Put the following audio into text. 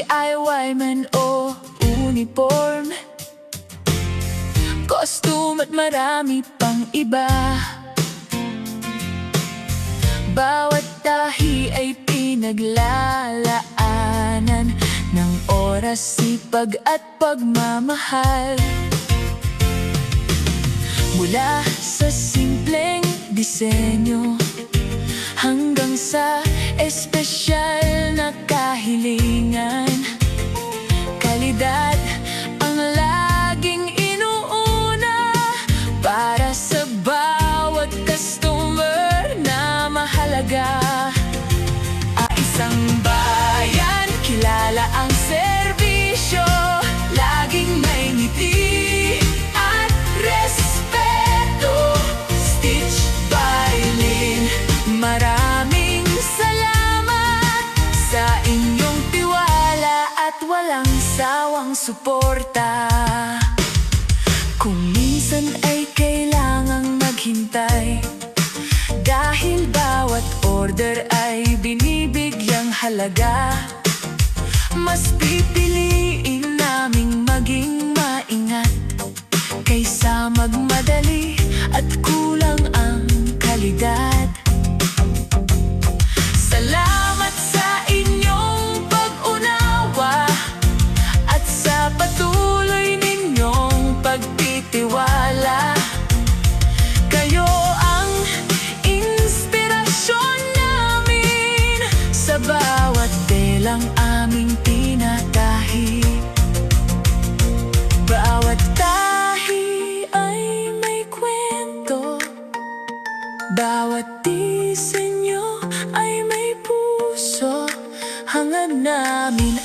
DIY man o uniform, costume at marami pang iba. Bawat tahi ay pinaglalaanan ng oras, sipag at pagmamahal. Mula sa simpleng disenyo hanggang sa espesyal na kahilingan, kalidad ang laging inuuna para sa bawat customer na mahalaga. Isang bayan, kilala ang serbisyo, laging may ngiti at respeto. Stitch by Lynn, maraming salamat sa inyong tiwala at walang sawang suporta. Kung minsan ay kailangang maghintay, dahil bawat order ay binibigyang halaga, mas pipiliin naming maging maingat kaysa magmadali at kulang ang kalidad. Salamat sa inyong pag-unawa at sa patuloy ninyong pagtitiwala. Kayo ang inspirasyon namin sa bawat telang aming tinatahi. Bawat tahi ay may kwento, bawat disenyo ay may puso. Hangad namin